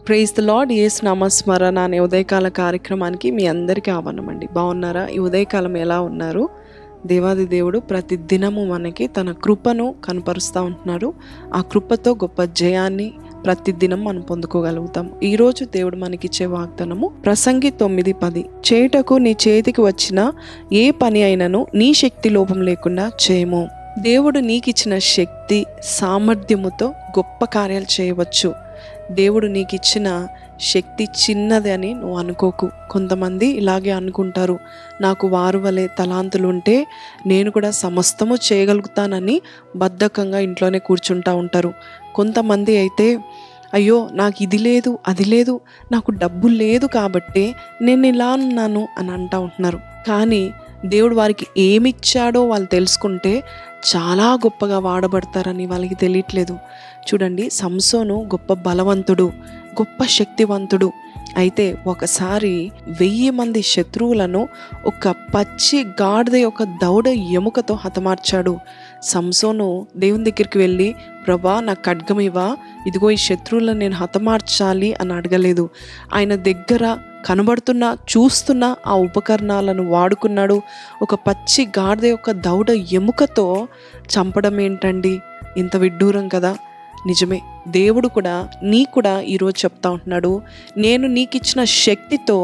Praise the lord. యేసు నామస్మరణ అనే ఉదయకాల కార్యక్రమానికి మీ అందరికీ ఆహ్వానమండి. బాగున్నారా? ఈ ఉదయకాలం ఎలా ఉన్నారు? దేవాది దేవుడు ప్రతి దినము మనకి తన కృపను కనపరుస్తూ ఉంటున్నారు. ఆ కృపతో గొప్ప జయాన్ని ప్రతిదినం మనం పొందుకోగలుగుతాం. ఈరోజు దేవుడు మనకిచ్చే వాగ్దానము ప్రసంగి 9:10. చేయుటకు నీ చేతికి వచ్చిన ఏ పని అయినను నీ శక్తి లోపం లేకుండా చేయము. దేవుడు నీకిచ్చిన శక్తి సామర్థ్యముతో గొప్ప కార్యాలు చేయవచ్చు. దేవుడు నీకు ఇచ్చిన శక్తి చిన్నది అని నువ్వు అనుకోకు. కొంతమంది ఇలాగే అనుకుంటారు, నాకు వారు వలె తలాంతులు ఉంటే నేను కూడా సమస్తము చేయగలుగుతానని బద్ధకంగా ఇంట్లోనే కూర్చుంటూ ఉంటారు. కొంతమంది అయితే అయ్యో నాకు ఇది లేదు అది లేదు, నాకు డబ్బు లేదు కాబట్టి నేను ఇలా ఉన్నాను అని అంటూ ఉంటున్నారు. కానీ దేవుడు వారికి ఏమిచ్చాడో వాళ్ళు తెలుసుకుంటే చాలా గొప్పగా వాడబడతారని వాళ్ళకి తెలియట్లేదు. చూడండి, సంసోను గొప్ప బలవంతుడు, గొప్ప శక్తివంతుడు. అయితే ఒకసారి 1000 మంది శత్రువులను ఒక పచ్చి గాడిద యొక్క దౌడ ఎముకతో హతమార్చాడు. సంసోను దేవుని దగ్గరికి వెళ్ళి, ప్రభా నా ఖడ్గం ఇవ్వా, ఇదిగో ఈ శత్రువులను నేను హతమార్చాలి అని అడగలేదు. ఆయన దగ్గర కనబడుతున్న చూస్తున్న ఆ ఉపకరణాలను వాడుకున్నాడు. ఒక పచ్చి గాడిద యొక్క దౌడ ఎముకతో చంపడం ఏంటండి? ఇంత విడ్డూరం కదా. నిజమే, దేవుడు కూడా నీకు కూడా ఈరోజు చెప్తా ఉంటున్నాడు, నేను నీకు ఇచ్చిన శక్తితో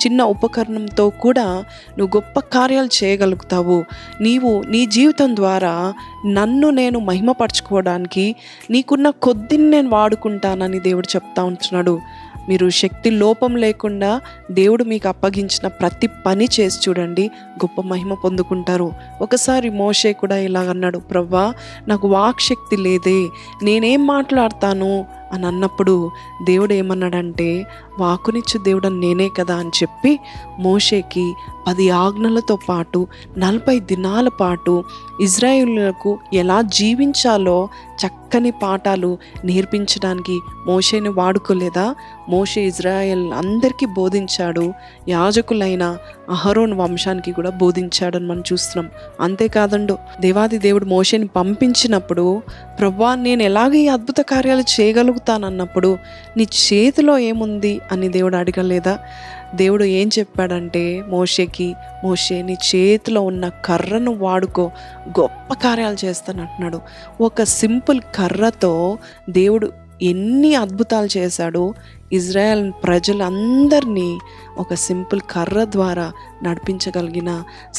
చిన్న ఉపకరణంతో కూడా నువ్వు గొప్ప కార్యాలు చేయగలుగుతావు. నీవు నీ జీవితం ద్వారా నన్ను నేను మహిమపరచుకోవడానికి నీకున్న కొద్దిని నేను వాడుకుంటానని దేవుడు చెప్తా ఉంటున్నాడు. మీరు శక్తి లోపం లేకుండా దేవుడు మీకు అప్పగించిన ప్రతి పని చేసి చూడండి, గొప్ప మహిమ పొందుకుంటారు. ఒకసారి మోషే కూడా ఇలాగన్నాడు, ప్రవ్వా నాకు వాక్శక్తి లేదే, నేనేం మాట్లాడతాను అని అన్నప్పుడు దేవుడు ఏమన్నాడంటే, వాకునిచ్చు దేవుడు నేనే కదా అని చెప్పి మోషేకి 10 ఆజ్ఞలతో పాటు 40 దినాల పాటు ఇజ్రాయేలులకు ఎలా జీవించాలో చక్కని పాఠాలు నేర్పించడానికి మోషేని వాడుకోలేదా? మోషే ఇజ్రాయేల్ అందరికీ బోధించాడు. యాజకులైన అహరోన్ వంశానికి కూడా బోధించాడని మనం చూస్తున్నాం. అంతేకాదండు, దేవాది దేవుడు మోషేని పంపించినప్పుడు, ప్రభువా నేను ఎలాగ ఈ అద్భుత కార్యాలు చేయగలుగుతానన్నప్పుడు నీ చేతిలో ఏముంది అని దేవుడు అడగలేదా? దేవుడు ఏం చెప్పాడంటే మోషేకి, మోషే నీ చేతిలో ఉన్న కర్రను వాడుకో, గొప్ప కార్యాలు చేస్తానంటున్నాడు. ఒక సింపుల్ కర్రతో దేవుడు ఎన్ని అద్భుతాలు చేశాడు. ఇజ్రాయెల్ ప్రజలందరినీ ఒక సింపుల్ కర్ర ద్వారా నడిపించగలిగిన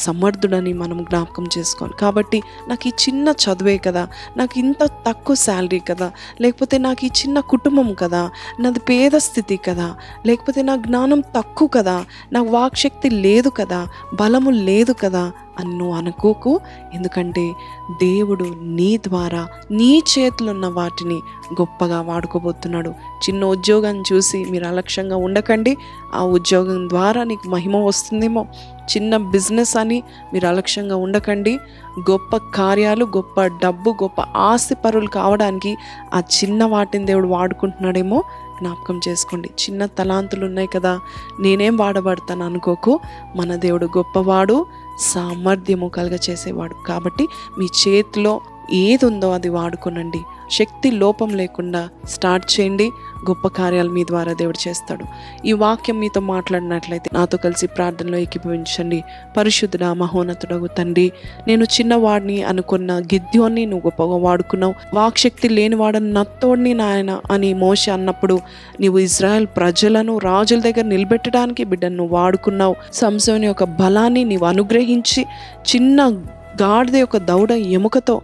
సమర్థుడని మనం జ్ఞాపకం చేసుకోవాలి. కాబట్టి నాకు ఈ చిన్న చదువే కదా, నాకు ఇంత తక్కువ శాలరీ కదా, లేకపోతే నాకు ఈ చిన్న కుటుంబం కదా, నాది పేద స్థితి కదా, లేకపోతే నా జ్ఞానం తక్కువ కదా, నాకు వాక్శక్తి లేదు కదా, బలము లేదు కదా అని నువ్వు అనుకోకు. ఎందుకంటే దేవుడు నీ ద్వారా నీ చేతిలో ఉన్న వాటిని గొప్పగా వాడుకోబోతున్నాడు. చిన్న ఉద్యోగాన్ని చూసి మీరు అలక్ష్యంగా ఉండకండి. ఆ ఉద్యోగం ద్వారా నీకు మహిమ వస్తుందేమో. చిన్న బిజినెస్ అని మీరు అలక్ష్యంగా ఉండకండి. గొప్ప కార్యాలు, గొప్ప డబ్బు, గొప్ప ఆస్తి పరులు కావడానికి ఆ చిన్న వాటిని దేవుడు వాడుకుంటున్నాడేమో జ్ఞాపకం చేసుకోండి. చిన్న తలాంతులు ఉన్నాయి కదా, నేనేం వాడబడతాను అనుకోకు. మన దేవుడు గొప్పవాడు, సామర్థ్యము కలుగ చేసేవాడు. కాబట్టి మీ చేతిలో ఏది ఉందో అది వాడుకోనండి. శక్తి లోపం లేకుండా స్టార్ట్ చేయండి. గొప్ప కార్యాలు మీ ద్వారా దేవుడు చేస్తాడు. ఈ వాక్యం మీతో మాట్లాడినట్లయితే నాతో కలిసి ప్రార్థనలో ఏకీభవించండి. పరిశుద్ధుడా మహోన్నతుడగు తండ్రి, నేను చిన్నవాడిని అనుకున్న గిద్యోన్ని నువ్వు గొప్పగా వాడుకున్నావు. వాక్శక్తి లేనివాడని నత్తోడిని నాయన అని మోషే అన్నప్పుడు నీవు ఇజ్రాయెల్ ప్రజలను రాజుల దగ్గర నిలబెట్టడానికి బిడ్డను నువ్వు వాడుకున్నావు. సంసోని యొక్క బలాన్ని నీవు అనుగ్రహించి చిన్న గాడిద యొక్క దౌడ ఎముకతో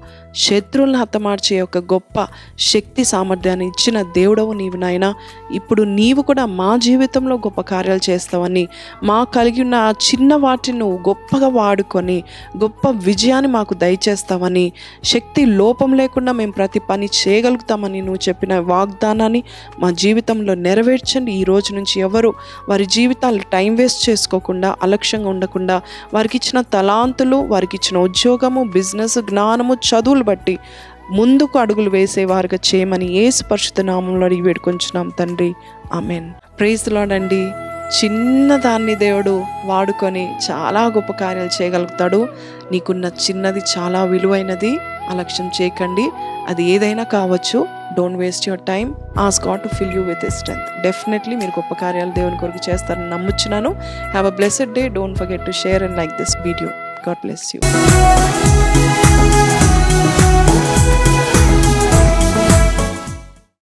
శత్రువులను హతమార్చే యొక్క గొప్ప శక్తి సామర్థ్యాన్ని ఇచ్చిన దేవుడవు నీవు నాయన. ఇప్పుడు నీవు కూడా మా జీవితంలో గొప్ప కార్యాలు చేస్తావని, మా కలిగి ఉన్న ఆ చిన్న వాటిని నువ్వు గొప్పగా వాడుకొని గొప్ప విజయాన్ని మాకు దయచేస్తావని, శక్తి లోపం లేకుండా మేము ప్రతి పని చేయగలుగుతామని నువ్వు చెప్పిన వాగ్దానాన్ని మా జీవితంలో నెరవేర్చండి. ఈ రోజు నుంచి ఎవరు వారి జీవితాలు టైం వేస్ట్ చేసుకోకుండా, అలక్ష్యంగా ఉండకుండా, వారికి ఇచ్చిన తలాంతులు, వారికి ఇచ్చిన ఉద్యోగము, బిజినెస్, జ్ఞానము, చదువులు బట్టి ముందుకు అడుగులు వేసేవారుగా చేయమని యేసు పరిశుద్ధ నామములో అడిగి వేడుకొంచున్నాం తండ్రి, ఆమెన్. ప్రైజ్ ది లార్డ్ అండి. చిన్నదాన్ని దేవుడు వాడుకొని చాలా గొప్ప కార్యాలు చేయగలుగుతాడు. నీకున్న చిన్నది చాలా విలువైనది, అలక్ష్యం చేయకండి. అది ఏదైనా కావచ్చు. Don't waste your time. Ask God to fill you with his strength. Definitely మీరు గొప్ప కార్యాలు దేవుని కొరకు చేస్తారని నమ్ముచున్నాను. Have a blessed day. Don't forget to share and like this video. God bless you.